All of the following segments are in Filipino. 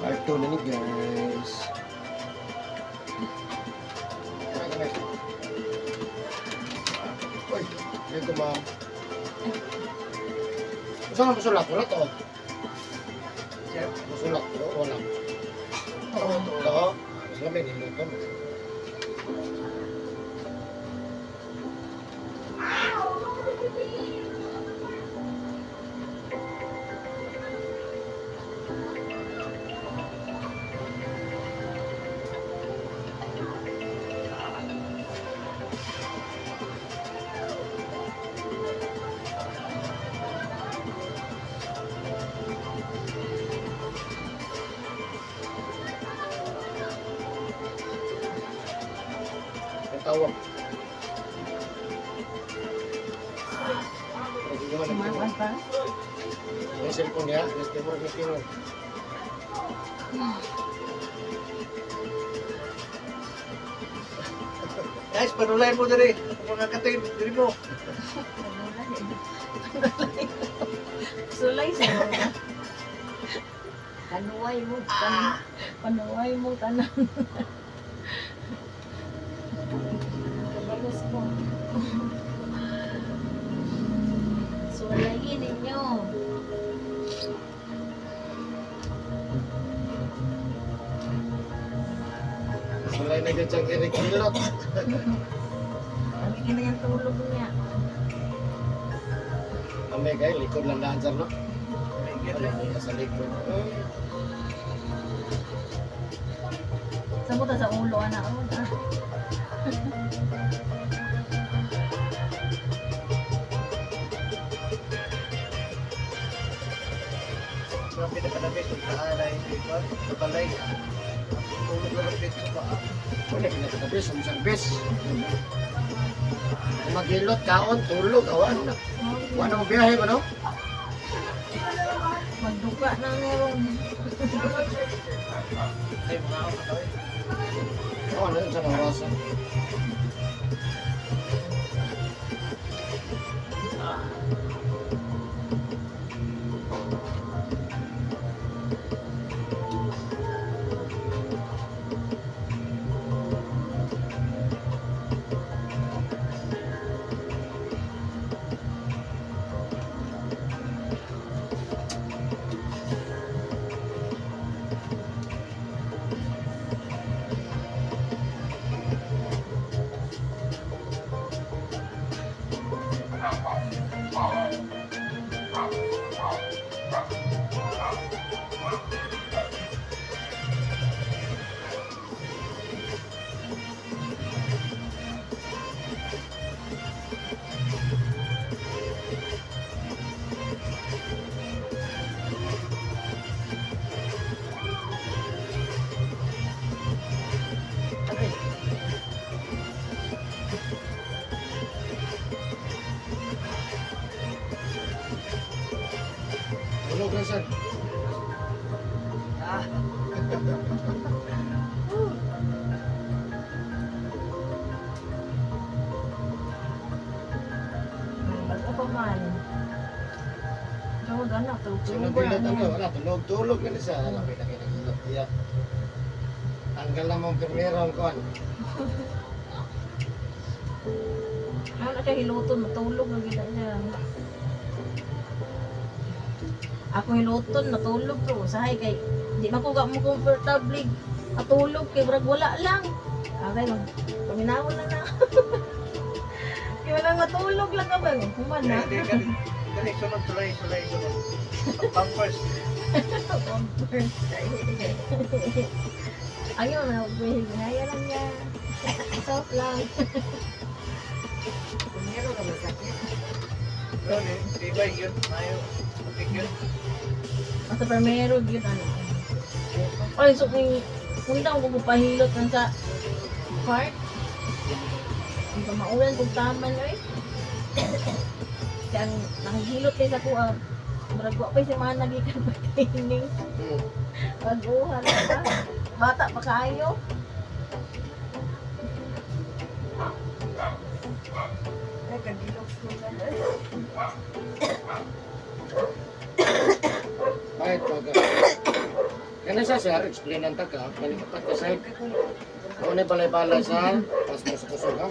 Part 2 na ni guys. Uy, dito ma'am. Saan ang masulat? Wala to. Masulat to? Wala. Ito. Mas kami niluto. Tawag. Sumawan pa. Yung cellphone niya, gusto mo rin kino. Guys, panulay mo dali. Mga katin, dali mo. Sulay sa mga. Panuway mo. Panuway mo tanan. Bagus mo. Sulayin ninyo. Sulay na dyan siyang kinikilot. Kami kinayang tulog niya. Kami kayo, likod lang daan sir, no? Gila. Sa likod. Saan mo ta sa ulo, anak? Mga pinakadabit kung taanay dito. Kabalay. Tulog na dito sa paa. Wala, pinakatapis, ang bes. Magilot, kaon, tulog, awan na. Wala mo biyahe ba, no? Magduka na meron. Ay, mga ako kawin. Oo, ano yun sa nawasan. Tulog lang, sir. Ah, Bago pa man. Tulog anak, Sunod tulog bilot na ano, yan. wala, tulog na siya. Alam, pinakilot. Iya. Tanggal na mong primero ang kon. Ano na siya hiluton, matulog na gila niya. Ako hiluton, natulog bro. Sahay kay, di na ko mo comfortable. Matulog kay brag wala lang. Okay, paminawon lang na. Kaya walang matulog lang ka ba? Human na. hindi ka. Dali, sunod, sulay, sunod. Pampers. Ayaw na, ginaya lang niya. Soft lang. Primero na masakit. Pero, di ba yun? Ayaw. Okay, yun. Basta primero, yun ano. Ay, so kung daw ko pahilot lang sa park. Kung maulan kung taman eh. Kaya nakahilot kayo sa kuha. Maragwa pa yung mga nagikan pagkaining. Baguhan pa. Bata pa kayo. Ay, kagilok sila. Kahit pag Kaya siya sir, explain ang taga, malikapat ka side. Kung ano balay-balay sa pas mo sa kusog ha.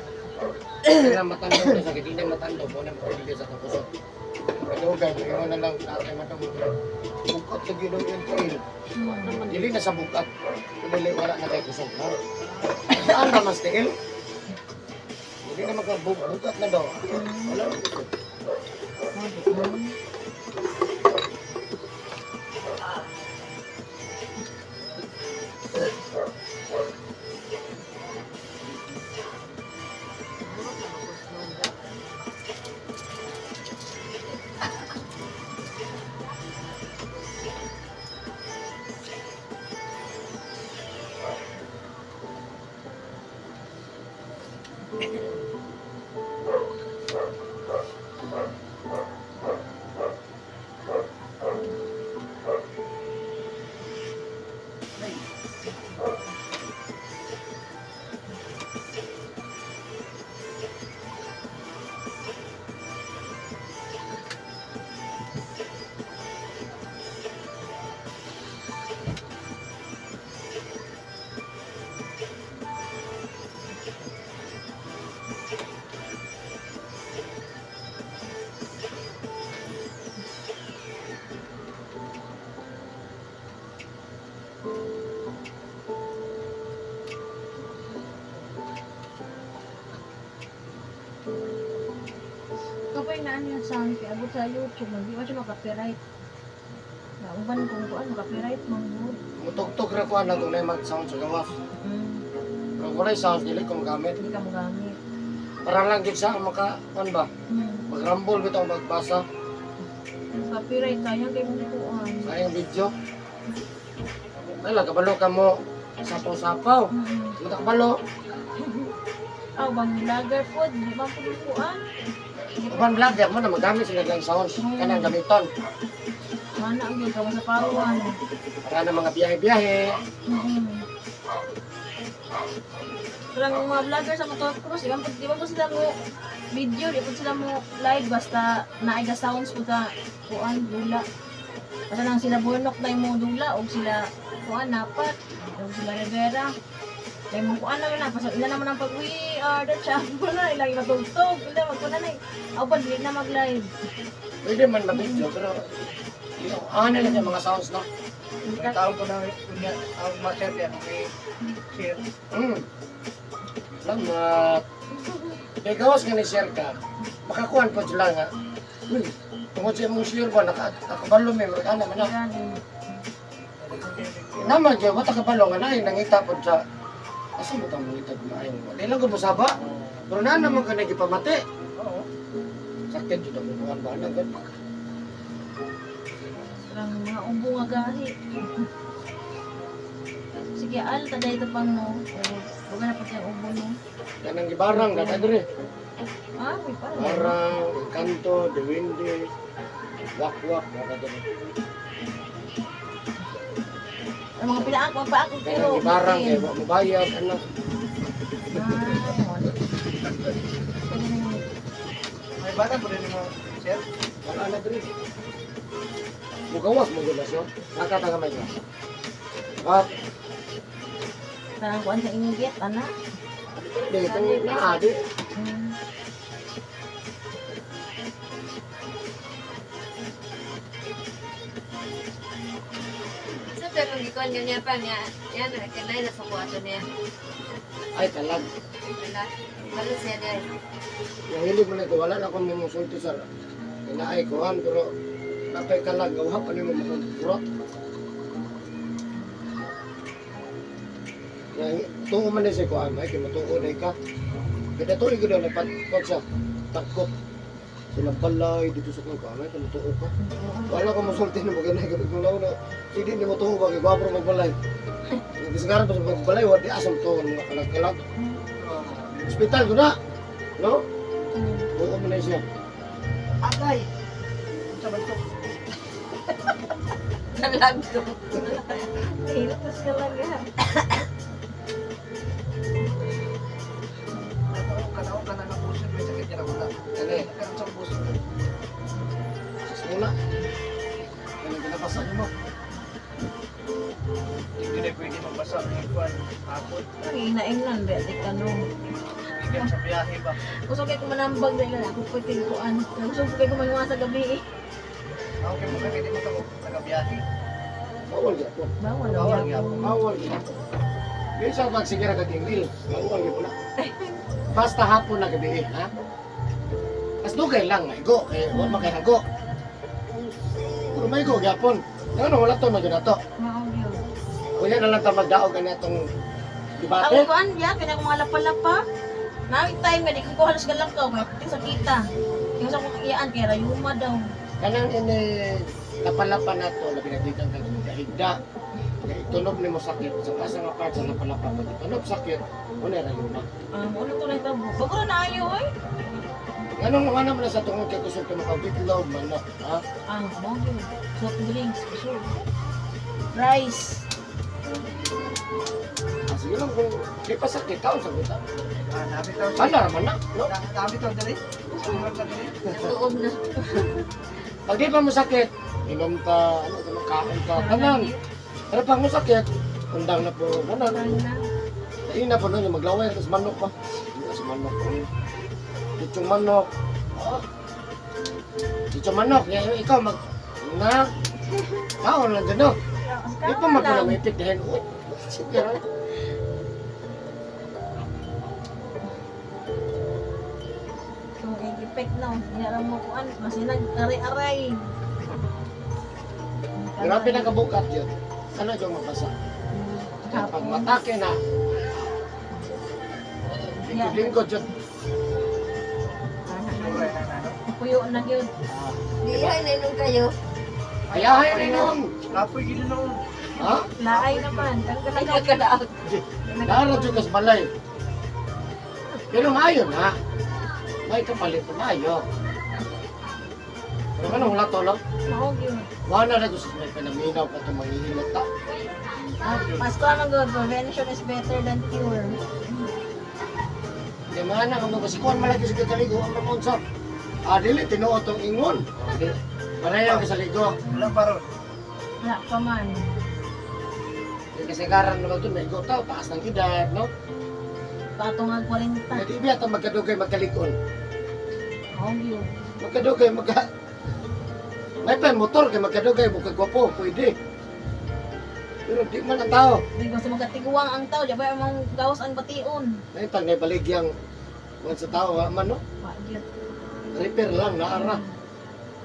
Kaya matandog na sa hindi matandog, kung ano makuligay sa kusog. Kadugan, yung na lang natin matandog. Bukat lagi daw yung trail. Dili na sa bukat. Dili wala na kayo kusog ha. Saan na mas trail? Hindi na magkabukat na daw. Wala na kusog. Kapag na ano yung sound, kaya abot sa YouTube, hindi mo siya makapiright. Nauban kung kuan, makapiright mong good. Mutok-tok ra ko na kung may mag-sound sa gawas. Pero kung may sound, dili ko magamit. Hindi ka magamit. Para lang gid sa maka, ano ba? Mag-rumble bitaw magbasa. Copyright, sayang kayo mong kuan. Sayang video. Wala, kabalo ka mo. Sapaw-sapaw. Mata kabalo. Aw, bang vlogger po, di ba po kuan? Kapan vlogger mo na magamit sila ng sounds. Kanang gamiton. Mana ang gagawa sa pawan. Para na mga biyahe-biyahe. Parang mga vlogger sa motocross, di ba po sila mo video, di po sila mo live, basta naiga sounds po sa kuan, dula. Basta nang sila bunok na yung dula, o sila kuan, napat, o sila Rivera. Kaya mo kuan naman na, pasal ila naman ang pag-we are the champion na, ilang imatugtog, ila magkunan na eh. Ako pa, dili na mag-live. Pwede man ma-video, pero ano lang yung mga sounds na. May tao ko na ang ma-share yan, may share. Salamat. Kaya gawas nga ni-share ka, makakuhan po sila nga. Uy, tungkol sa mong share ba, nakabalo may mga naman na. Naman dyan, ba't nakabalo nga na, nangita po sa... Asa mo itong nangita kumain mo? Di lang ko masaba. Pero na naman ka nagipamati. Oo. Sakit dito, bubuhan ba na gan. Parang mga umbo nga gahi. Sige, al, taday ito pang mo. Huwag na pati ang umbo mo. Yan ang gibarang, gata diri. Ah, may pa. Barang, kanto, diwindi, wak-wak, gata diri. Ang mga pinaak, magpaak ko Yan pero. ang gibarang, kaya wak mabayad, anak. May bata po rin mo share. Wala na diri. Mugawas mo gulas yun. Nakatagamay ka. At, Parang kuan sa inggit, anak. dito na, di. Sa pero ikaw niya pa niya, yan kanay na sa kuwato niya. Ay, talag. Wala. Wala siya niya. Yung hilig mo na ito, wala na akong mumusulti sa inaay kuhan, pero napay kalag, gawha pa niyo mumukulot. Tungo man din si kuhan, ay kimutungo na ka. Kada tuloy ko daw, napatpag sa takot. Silang balay, dito sa kuhan, ay kimutungo ka. Wala ko musulti na maganda, kapag mula na, hindi ni mo tungo ba, kagwapro magbalay. Nagkisagaran pa sa magbalay, wadi asam to, mga kalag-kalag. Hospital ko na, no? Tungo mo na siya. Agay! Sa bantok. Nalagdo. Hirap na siya lang yan. Kanaon ka na ng puso, may sakit yan ako na. Kani, Kanaon sa puso. sis muna. Kani, ginapasan mo. Hindi na pwede magbasa ng ikuan hapon. Ang inaingnan, betik ano. Ikan sa biyahe ba? Gusto kayo kumanambag dahil ako pwede kuan. Gusto ko kayo kumangawa sa gabi eh. Ako kay mo kay di mo ka nagabiyahe. Bawal gyapon. Bawal. Bawal yan. gyapon. Bawal gyapon. Bisa magsigira ka tingil. Bawal gyapon. Basta hapon na gabi, ha? Mas dugay lang, maigo. Kaya huwag makahago. Pero maigo, gyapon. Ano, wala to, magyo na to. Mao yun. Kuya na lang ta magdaog na itong Ako debate. kuan ya, kaya kung lapa-lapa. Nawit time nga, di ko halos galakaw. Kaya sa kita. Yung sa kong iyaan, kaya rayuma daw. Kanang ini lapalapa na to, labi na dito ang kahigda. Kaya itunog ni mo sakit. Sa kasa nga part sa lapalapa, pag itunog sakit, muna rin yun na. Ulo to na ito. Bago na ayo eh. Anong naman naman sa tungkol kay kusog ka makabitlog, manok, ha? Mao yun. Soft drinks, sure. Rice. Ah, sige lang kung di pa sakit, taon sa kita. Dami taw. Sana naman na, no? Dami taw dali. Sumunod ka dali. Tuog na. Pag di pa mo sakit, inom ka, ano, kain ka, tanan. Pero pag mo sakit, undang na po, tanan. Dahil na po nun, yung maglaway, tapos manok pa. Tapos manok. Chichong manok. Oh. Chichong manok, ikaw mag... Na, kaon lang dyan, no? Di pa magkulamipit dahil, oh, sige lang. So, effect na. Hinara mo kuan. Masinag, aray-aray. Grabe na kabukat yun. Sana dyan mabasa. Kaya pag matake na, lingkod-lingkod yun. Puyo na yun. Di ay nainom kayo. Ayahay rin nun. Kapoy gid noon. Ha? Laay naman. Tanggal Ay na nagkadaag. Laro dyan kas balay. Pero maayo na. May kapalit na maayo. Pero ano, wala to lang. Maog yun. Wala na gusto may panaminaw pa itong manghihilot ta. Mas ko naman good. Prevention is better than cure. Di man na kamo kasi kuan malagi sa kaligo ang mamunsa. Dili tinuod tong ingon. Marayaw ka sa ligo. Wala paron. Wala pa man. Di kasi karan naman doon, may tao, taas ng edad, no? Patong ang 40. Hindi biya ito magkadugay magkalikon. Maog yun. Magkadugay magka... May pa motor kay magkadugay magkagwapo, pwede. Pero di man ang tao. Di gusto magkatiguang ang tao. Di ba yung gawas ang bation? May tang may baligyang kuan sa tao, ha, man, no? Wajit. Repair lang, naara.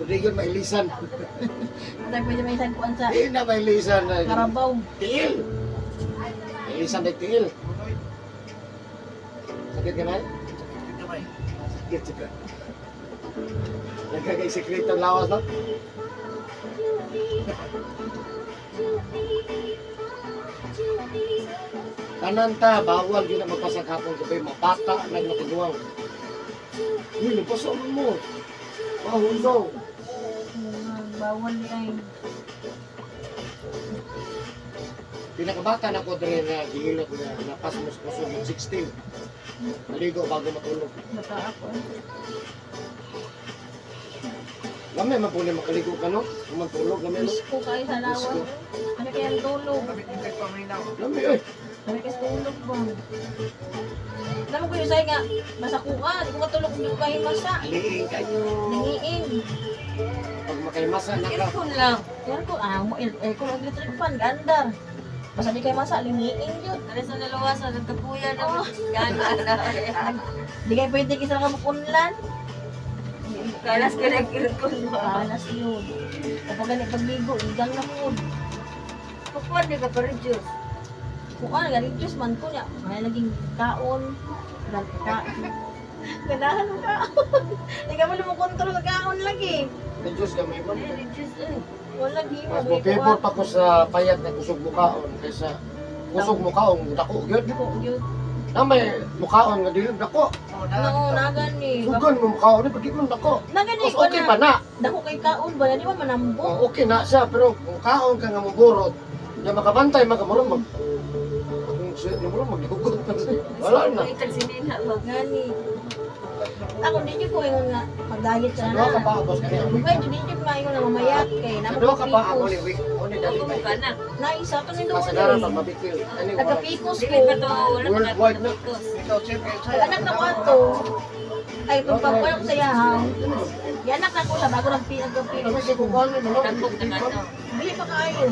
Kundi yun mailisan. Tayo pwede may sagpuan sa Di na mailisan na Karabaw. tiil. Mailisan na tiil. Unoy. Sakit ka man? Dito may. Sakit siya. Nagkagay sekretong lawas, no? Tanan ta, bawal yun ang magpasagapon gabi, mapata, nagmatiguang. Yun, napasok mo. Mahundaw. Bawal tayo. Pinakabata na ko rin na gihilot na napas mo sa kusog ng 16. Naligo bago matulog. Bata ako. Lamay man po niya makaligo ka, no? Kung matulog, lamay, no? Isko kayo sa lawan. Ano kaya ang tulog? Kami tingkay paminaw. Lamay, ay! Ano kaya sa tulog ba? Alam mo ko yung say nga, basa ko ka, di ko katulog, hindi ko kayo masa. Aliin kayo. Nangiin. Pag makaimasa na ka. Earphone lang. Yan ko, mo aircon electric fan, gandar. Basta di kayo masa, lingiin yun. Ano sa nalawasan, nagkapuya na. Gana na. Di kayo pwede kisara ka makunlan. Kalas ka ng earphone mo. Palas yun. Kapag ganit pagligo, igang na po. Kukuha di ka pa reduce. Kung ano, galing Diyos man ko niya. Kaya naging kaon. Ganahan mo kaon. Hindi ka mo lumakontrol sa kaon lagi. May Diyos ka, may man. Reduce eh. Wala lagi. Mas mo favor pa ko sa payat na kusog mukaon kaysa kusog mukaon, dako gyud. Yun. Na may mukaon nga dili dako. Oo, nagani. Sugan mo mukaon ni pagdi mo dako. Nagani Mas ko okay na. pa na. Dako kay kaon ba? Di ba manambo? Oh, okay na siya pero kung kaon ka nga muburot, di makabantay magamurong mag kung siya namurong magdugot pa siya. Wala na. Itag sinina ba? Gani. Ako din yung ko yung nga pag-diet Sa ka doha ka na. pa boss kanina. Bukay din yung nga yung namamayat kay Sa naman doha ka pa ako pikos. ni week. Oni dali Huwag kay. ka na. Naisa to ni Kasagaran Dole. pag mabikil. Ani wala. Nagka-pikos ko. Dili pa to, wala pa Worldwide na. nakapikos. Ikaw, Chef, Ang anak na ko ato. Ay, kung pagkuha ko sa yahaw. Yan anak na ko lang bago nagpinagpapin. Ano si kukuan ni mo? Tambok na ka to. Bili pa kayo.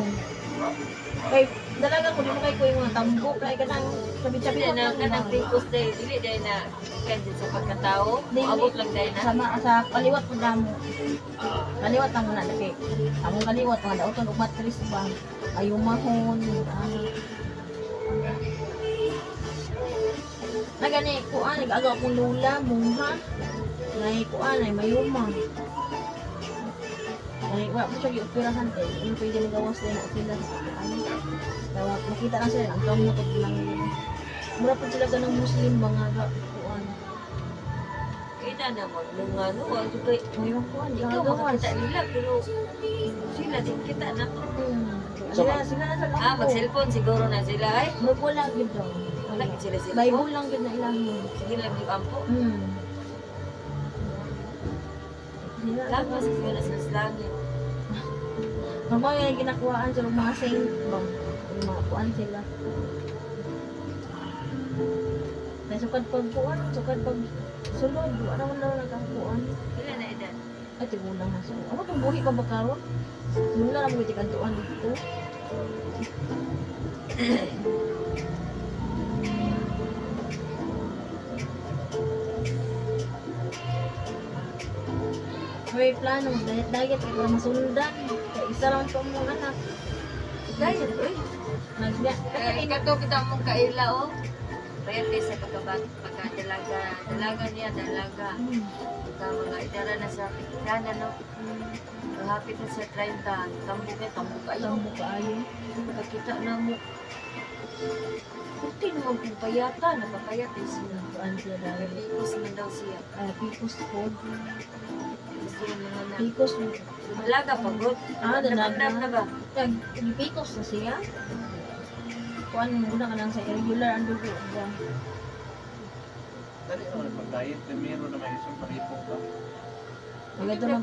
Kay dalaga ko di mo kay ko yung mga tambok kay kanang sabi-sabi Dili ko na kanang pikos day, dili day na kanjin sa pagkatao. Abot lang day na. sa kaliwat ko damo. Kaliwat ang na laki. Among kaliwat mga daoton ug matris ba. Ayumahon. Nagani kuan nag-agaw akong lula, mungha. Nay kuan ay mayuma. Ay, wala po siya gioperahan eh. Ano pwede magawas din ako sila sa ano. Dawa, makita lang sila, ang kamutod lang yun. Mura po sila ganang Muslim, mga kuan. Kita naman nung ano, wag ko kay Mayroon kuan, di ikaw gawas. makakita nila pero sila din kita na to. Sila na sa Ah, lakbo. mag-cellphone siguro na sila ay. Wala gid daw. Wala gid sila Bible cellphone. lang gid na ilang yun. Sige lang yung ampo. Sila Lang mas sila na sa langit. Mama yung ginakuhaan sa mga saint ba? Yung mga kuan sila. Dahil sukad pag kuan, sukad pag sulod, wala naman daw nagkakuan. Sila na edad. Ay, tigulang na siya. Ano itong buhi pa ba karon? Mula na mga tikantuan dito. May plano, diet-diet kaya para masundan. Kaya isa lang ito mong anak. Diet, uy. Nagbiya. Ikato kita mong kaila, oh. Pwede sa pagkadalaga. Dalaga niya, dalaga. Ika mga idara na sa pikana, no? Hapit na sa 30. Tambok ay. Tambo kaayo. Pagkita na mo. Puti naman kung payata. Napapayat eh siya. Kuan siya dahil. Pipos na daw siya. Picos food. Gusto yung mga na. Picos. Dalaga, pagod. Ah, dalaga. Napandam na ba? Picos na siya. Kuan muna ka lang sa irregular ang dugo. Dali naman pag-diet, na meron naman isang palipong ba? Maganda man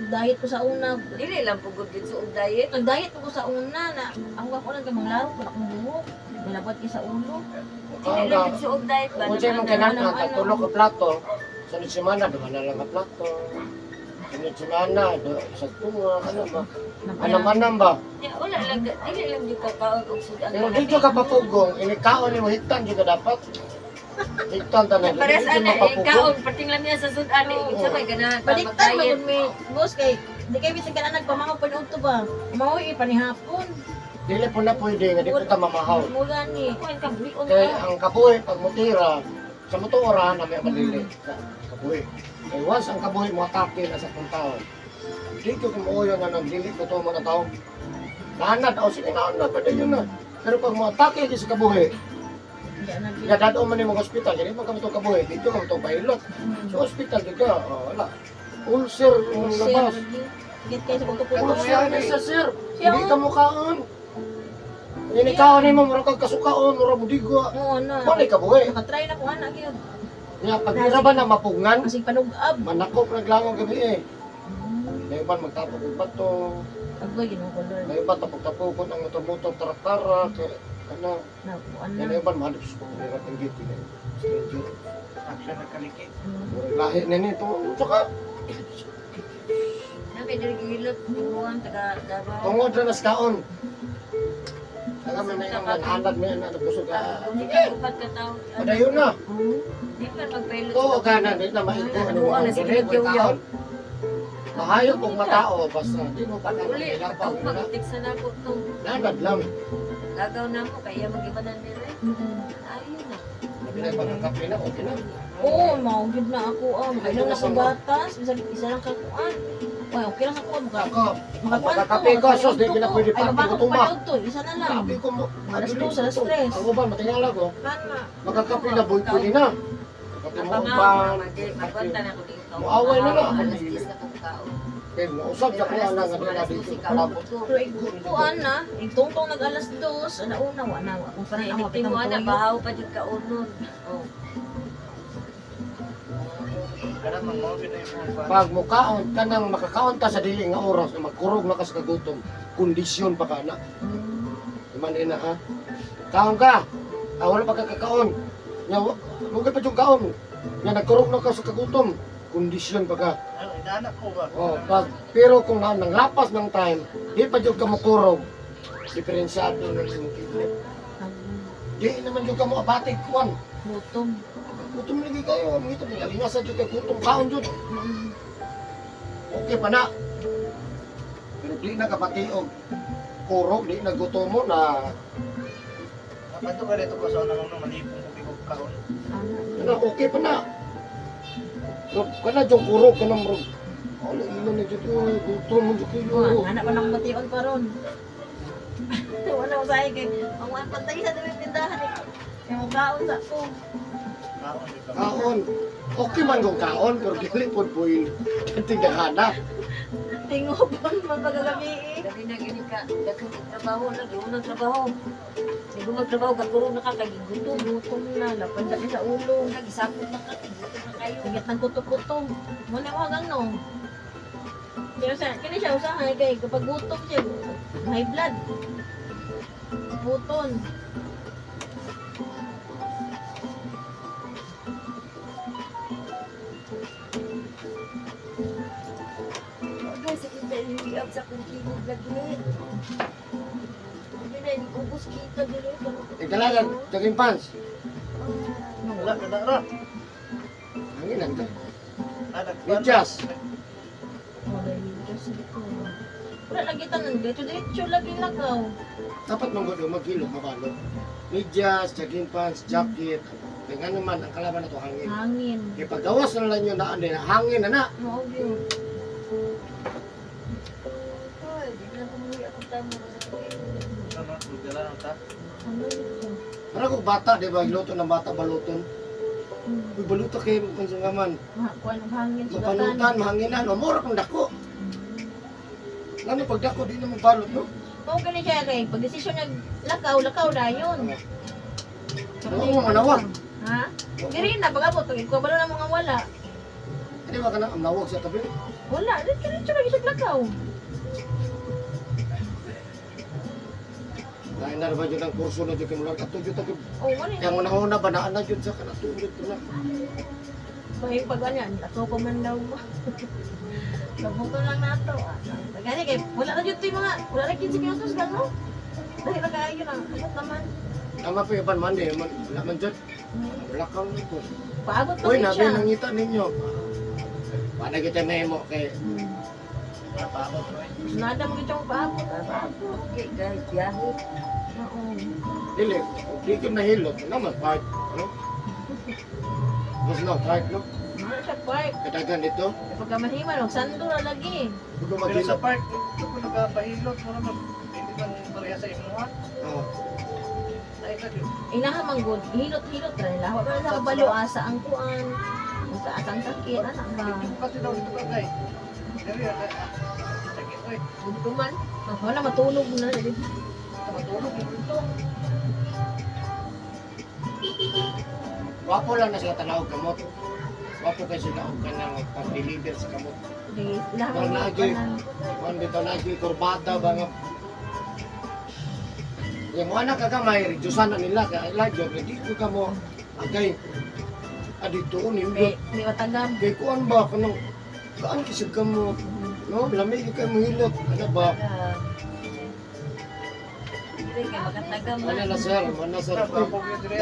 diet ko sa una. Dili lang pugod din sa diet. Nag-diet ko sa una na ako ako lang kamang laro ko akong buhok. Nalabot ki sa ulo. Dili lang din sa diet ba? Kung sa'yo mong kailangan, tagtulog ka plato. Sunod semana, duha na lang ka plato. Sunod semana, isang tunga, ano ba? Anam-anam ba? Wala lang, dili lang di ka kaon og sudan. Pero dito ka papugong, inikaon ni mo higtan juga dapat. Higtan tanan. Pares Dito ana mapapugong. kaon pating lang niya sa sudan ni sa may ganahan ka Baliktad mag-diet. magud may boss kay di kay bisig ka na nagpamahaw pa to ba. Mauwi pa ni hapon. Dili po na pwede, nga di po ta mamahaw. Mo gani. Kuan ka buon Kaya ka. ang kabuhi, pag mutira, sa motora na may malili. Sa kabuhi. Kaya once ang kabuhi mo atake na sa kong tao, dito kung uuyo na ng dili ko ito mga tao. Naanad, o sige naanad, pwede yun na. Pero pag mo atake di sa kabuhi, kaya dadao man yung mga hospital, hindi man kami itong kabuhi, dito kami itong pilot. Sa hospital, di ka, wala. Ulcer, yung labas. Get kay sa pagtupulo. Ulcer na siya, sir. Hindi ka mukhaan. Inikaon ni mo, mura kang kasukaon, mura budigwa. Oo na. Ano kabuhi? Nakatry na ko anak gyud. Nga, pag ba na mapungan, Kasi panugab. manakop naglangon gabi eh. May iban magtapok ng bato, Agoy ginukulor. may iban tapok-tapokon ang motor-motor tarak-tarak, ano, Na kuan may na. iban mahalip sa kong lirat ng gate. Stranger. Action na kalikit. Lahi na nito. Tsaka, Nabi diri gilot buwan taga Davao. tungod na naskaon. Saka may may anad may anak busog ka. Upat ka taon. Padayon na. Di pa magpilot. Oo, ka na, di na mahigo. Ano mo, ang sulit, may taon. Mahayop kong matao, basta di mo pa na Uli, mahilapaw pag na. magtiksa na ko to. Nanad lang. Gagaw na mo kaya mag-ibanan dire. Ayun na. Pinagpagkakape na, okay na. Oo, mao gyud na ako. Kailan na ko batas, isa lang ka kuan. Wala, okay lang ako. Ako, magkakape ko, sos, di na pwede Ay, pati babako ko tuma. pa to, isa na lang. Kape ko mo. Alas 2, alas 3. Ako ba, matingala ko. Kana. Magkakape na, buhay pwede na. Kape mo Apa pa. magwanta na ko dito. Muaway na lang. Alas 10 na kong kaon. Kaya nausap siya ko lang nga nila dito. Palabot. Pero kuan na, itungtong nag-alas 2, alauna wa na. Kung pa na Hindi mo ana bahaw pa jud ka unon. Oh. Kada man mo pinay mo. Pag mukaon ka nang makakaon ta sa dili nga oras na magkurog na ka sa kagutom, kondisyon pa ka na. Iman ina ha. Kaon ka. Wala pa ka kakaon. Nya mugay pa jud kaon. Nya nagkurog na ka sa kagutom, kondisyon pa ka. Ano, inaanak ko ba? Pero kung nang lapas ng time, di pa jud ka mukurog. Diferensyado na yung kidney. Di naman jud ka mo abatig kuan. Gutom. Gutom lagi kayo, ito pinalingasa jud kay gutom kaon jud. Okay pa na. Pero di na kapatiog. Kurog, di na gutom mo na. Kato ka dito ko sa unang nung manipong ko kaon. Ano, okay pa na. No, kana jung kurog ka nang murag. Ano, ino na jud gutom mo jud kayo. Anak pa nang mation pa ron. Wala ko sa'yo kay ang mga pantay sa dami pindahan eh. Kaya mo kaon sa ko. Kaon di ka. Kaon. Okay man kung kaon, pero dili pod boy. Tindahan. Tingopon man pagkagabi eh. Dali na gini ka, daghang trabaho na, doon ang trabaho. Hindi mo magtrabaho, kaguro na ka, kay gutom. Gutom na, lapanda na sa ulo. Nagisapot na ka, gutom na kayo. Tingit ng kuto-kuto. Muna mo hanggang no. Pero sa, kini siya usahay kay kapag gutom siya, high blood. Buton. Guys, sakit na yung liab sa kong kibog lagi. Hindi na, hindi ubos kita dili. Dalagan, jogging pants. Wala ka na ra. Hangin lang to. Anak Medyas. Wala yung Diyos dito. Wala lagi tanan dito. Diretso lagi lakaw. Dapat mong gusto magkilo, mabalo. Medyas, jogging pants, jacket. Kaya nga naman, ang kalaban na to hangin. Hangin. Kaya paggawas na lang yun na hangin na na. Mao yun. Ay, di na kumuhi ako tamo sa sakit. Ano, dala ang ta. Ano ito? Para kung bata, di ba, luto ng bata baluton. Uy, baluto kayo, pansangaman. Kuha ng hangin sa Mapanutan, mahanginan, o mura pang dako. Lalo pag dako, di naman balot, no? Oo, ganun siya kay pag desisyon niya lakaw na yun. Oo, mga manawag. Ha? Diri na pag abot pag ikaw balo na mga wala. Hindi ba ka na ang nawag sa tabi? Wala, diretso lagi siya lakaw. Dahil na naman yun ang kurso na dyan kayo lang katudyo tabi. Oh, wala. Kaya mo na banaan na dyan sa kanatudyo ko na. May pag ano yan, ato ko man daw mo. Labuto lang nato. Gani kay wala na jud yung mga wala na 15 minutos lang no. Dahil nagaayo lang, abot naman. Tama pa yung man eh, wala man dyan. Lakaw nito. Paabot pa Uy, rin nabi siya. nangita ninyo. Paano kita memo kay Napakot ko. Nada mo kitong paabot. Okay guys, biyahe. Oo. Dili, di ko nahilot. Naman, part, ano? Mas no, part, no? Ano siya park? Kadagan dito. Pagka mahiman, sando na lagi. Huwag ko Pero sa magilot. park, ito ko nagpahilot mo naman. Hindi man pareha sa imuha. Oo. Ay, ka dito. Inahamang good, hilot-hilot rin. Lawa pa sa kabalo, asa ang kuan. Sa atang sakit, anak ba? Pati daw dito ka kay. Dari ka. Sakit ko eh. Gugtuman. Wala, matulog na. Matulog mo dito. Wapo lang na siya tanawag kamot. Wapo kasi naog ka ng pag-deliver sa kamot. Lahat Wala ng na, Joy. Kung dito na yung kurbata ba nga. Yung mga nakagamay, redusan na nila. Kaya iladyo, hindi ko ka mo. Agay. Dito, nindot. May matagam. Kaya kuan ba, kanang, saan kisig ka mo? No, lamig kayo mo hilot. Ano ba? Hindi ka makatagam Ano na sir? Ano na sir? Kapag yun diri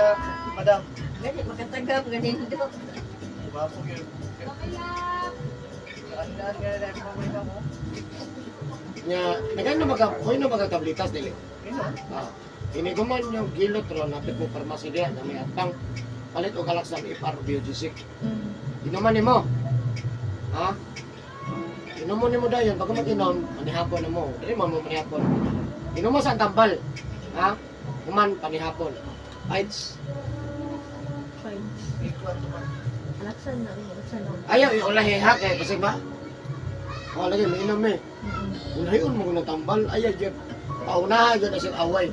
madam. Ganit makatagam, ganit do. Kapag yun. Daan nga na yung mga mo. Nya, nagay na magkatablitas dili. Ino. Ini guman yung gilot ro napit mo farmasi diha na may atang palit o galaksan FR Biogesic. Inuman nimo. Ha? Inuman nimo dayon bago mag-inom, panihapon na mo. Dili mo panihapon. Inuman sa tambal. Ha? Kuman panihapon. Bites. Fine. Ikuan to man. Alaksan na. Alaksan na. Ayaw yung ulahi ha kay kasi ba? O lagi may inom eh. Ulahiun mo kung tambal. Ayaw dyan. Paunahan dyan na siyang away.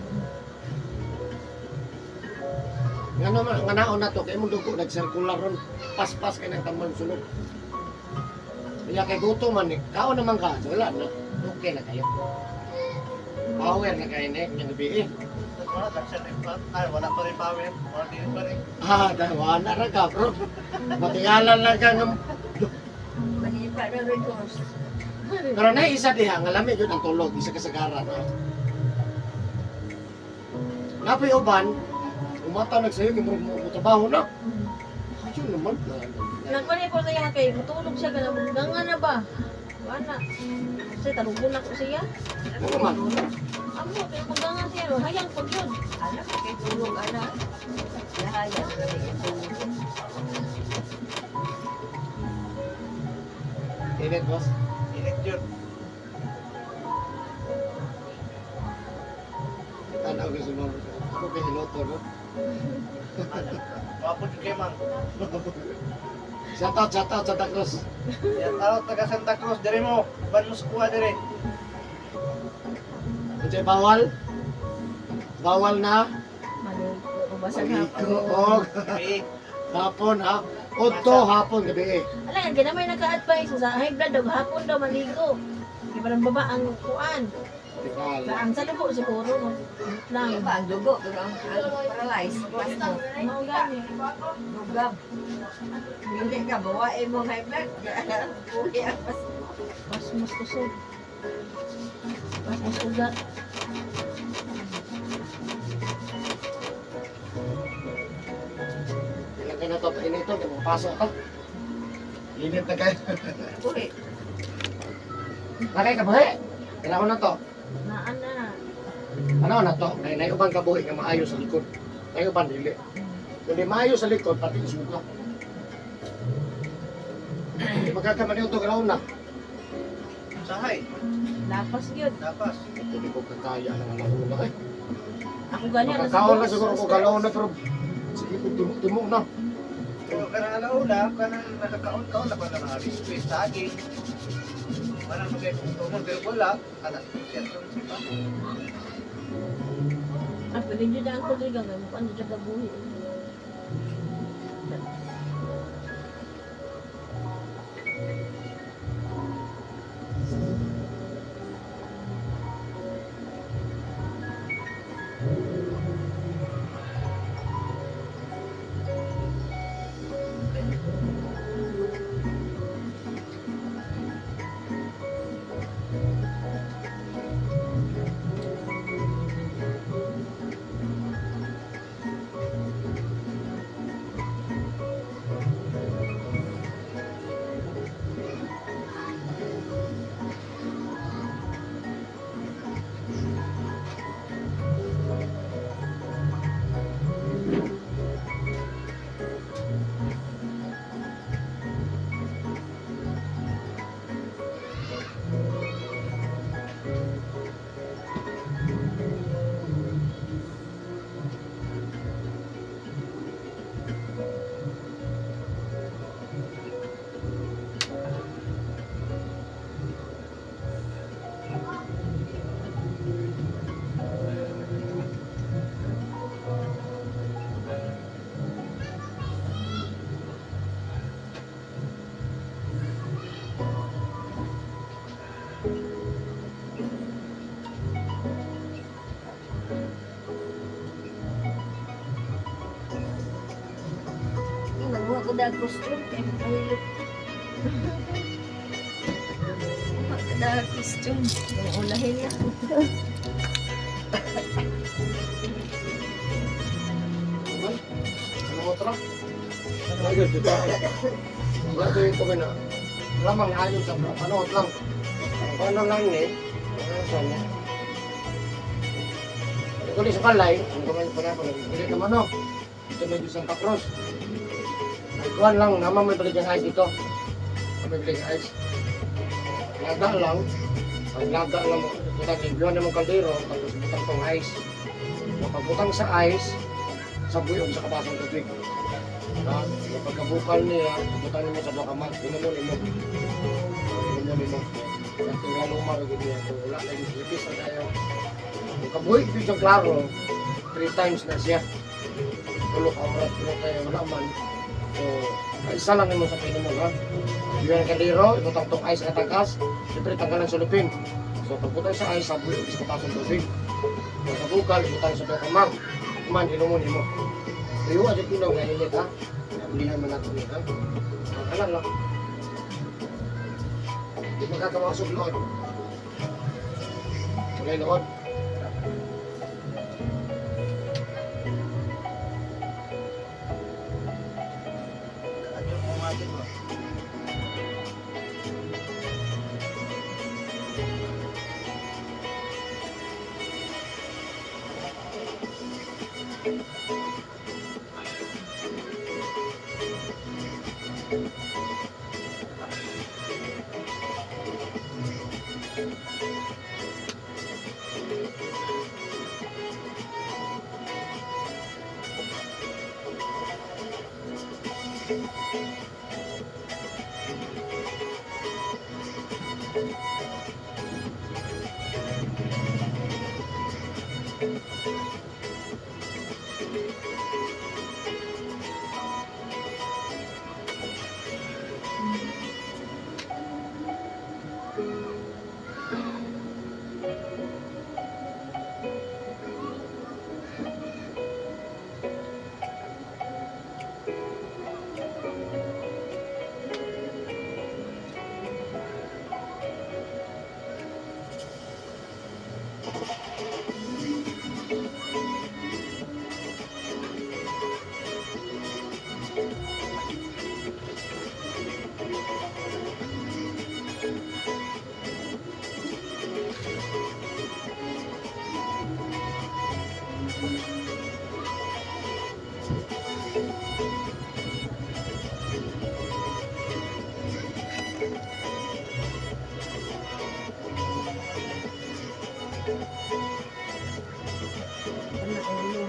Nga naman, nga naon na to, kaya mo dugo, nag-circular ron, pas-pas kay nagtamang sulod. Kaya kay guto man, kao naman ka, so wala na, okay na kayo. Power na kayo na yung gabi eh. Wala, daksan na pa. Ay, wala pa rin power. Wala din pa rin. Dahil na rin ka, bro. Matingalan lang ka ng... Manipa na rin ko. Pero na isa diha, nga lamig yun ang tulog, isa kasagaran. Napoy uban, umata nagsayo, kaya mo trabaho na. Ayun naman. Nagmani ko siya kay matulog siya ka na na ba? Wala. Kasi talugon ako siya. Ano naman? Amo, kaya maganga siya, no? Hayang pag yun. Alam mo kay tulog anak. Lahaya na rin tulog. Init, boss. Init yun. Tanaw ko sumama. Ako kay Hiloto, no? Wapod yung kemang. Shout out, Santa Cruz. Yan, tawag taga Santa Cruz. Dari mo. Ban mo sa kuha dari. Kung bawal? Bawal na? Mali, ubasan Maligo, hapon. Gabi. hapon, ha? Udto, hapon, gabi eh. Alam, kaya may naka-advise sa high blood daw, hapon daw maligo. Kaya parang baba ang kuan. Tikal. Ang sa lubo siguro, lang. Iba ang dugo, pero ang paralyzed. Mas mo. Mao gani. Dugab. Hindi ka, bawain mo high blood. Puli ang mas. Mas kusog. Mas ugat. Ilan ka na to, init to, pasok to. Init na kayo. Puli. Nakay ka buhi. Kailangan na to. Naan na. Ano na to? Naiuban ka buhi nga maayo sa likod. Naiuban dili. Kung di maayo sa likod, pati isuka. Magkakaman yung to galaw na. Sahay. Lapas yun. Dapas. Hindi ko kakaya ng alauna eh. Ako gani. Makakaon na siguro ko galaw na pero sige ko timog na. Pero kanang alauna, kanang nakakaon-kaon na pa na mga biskuit, saging. Manang magay-tumon, pero wala. Anak, siya pa. Ah, pwede nyo dyan ko rin gagawin mo. Ano dyan kabuhi? Nagbuha ko dahil costume. Kaya mahulog. Dahil costume. Yung ulahin na. Ano mo tra? Ayun, dito. Bago yung kumin na. Lamang ayos sa panood lang. Ano lang ni? Ano sana? Kung sa kalay, kung kumain pa na ako, hindi naman no. Ito medyo Santa Cruz. Ikuan lang, naman may balik ng ice dito. May balik ng ice. Laga lang. Ang laga lang mo. Butang liblon na mong kaldero, tapos butang tong ice. Kapag sa ice, sa buyog sa kapasang tubig. Yung pagkabukal niya, butang mo sa bakamat, inumon mo. Inumon mo. At tingnan mo marugod niya. Kung wala na yung ipis na tayo. Yung kabuhi, ito yung klaro, 3 times na siya. tulo ka oras pero kayo wala man. So, isa lang mo sa pino mo ha. Yung kaldero, ibutang tong ice katakas, siyempre tanggalan sa lupin. So pagputay sa ice, sabuyo, is kapasong tubig. So, sa bukal, ibutang sa mga kamang. Kuman, inumun mo. Tuyo, adyo pinaw, ganyan yun ha. Nabulihan man natin yun ha. Alam lang. Hindi magkagawa sa lood. Mulay lood. Ano yung pumatin mo? Ano, ulo.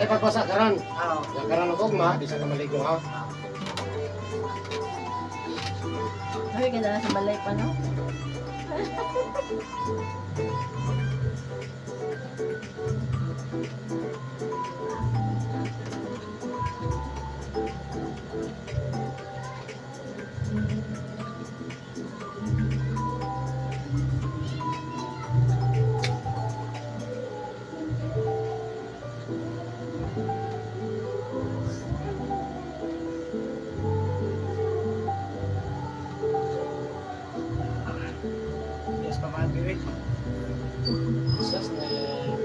Ay pagpasa karan. Oo. Ya karan og ugma, di sa ka maligo ha. Ay, kaya sa balay pa, no? Yes, pamati rin. Jesus name.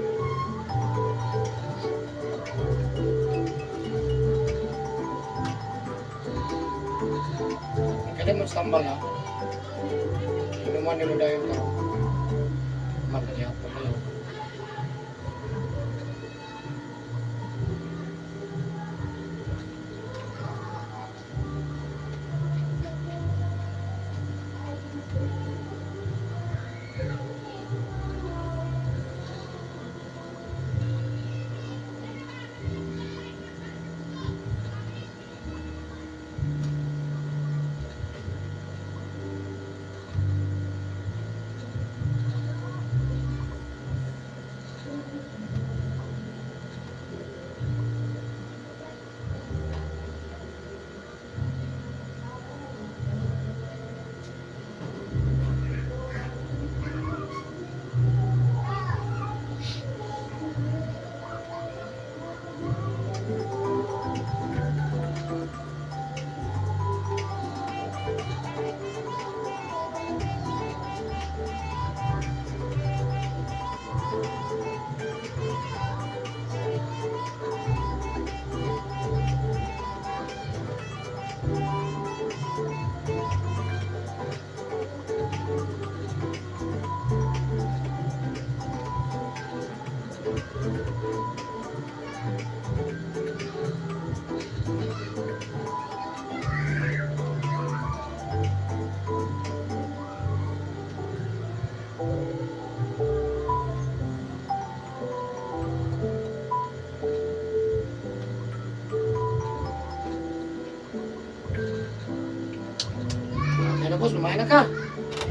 Kaya mo tambal ha. Inuman ni mo dayon ka. Magkaya pa kayo. Ayun na boss, lumayan na ka.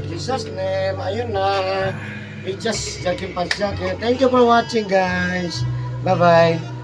Jesus name, ayun na. We just jogging pa siya. Thank you for watching guys. Bye-bye.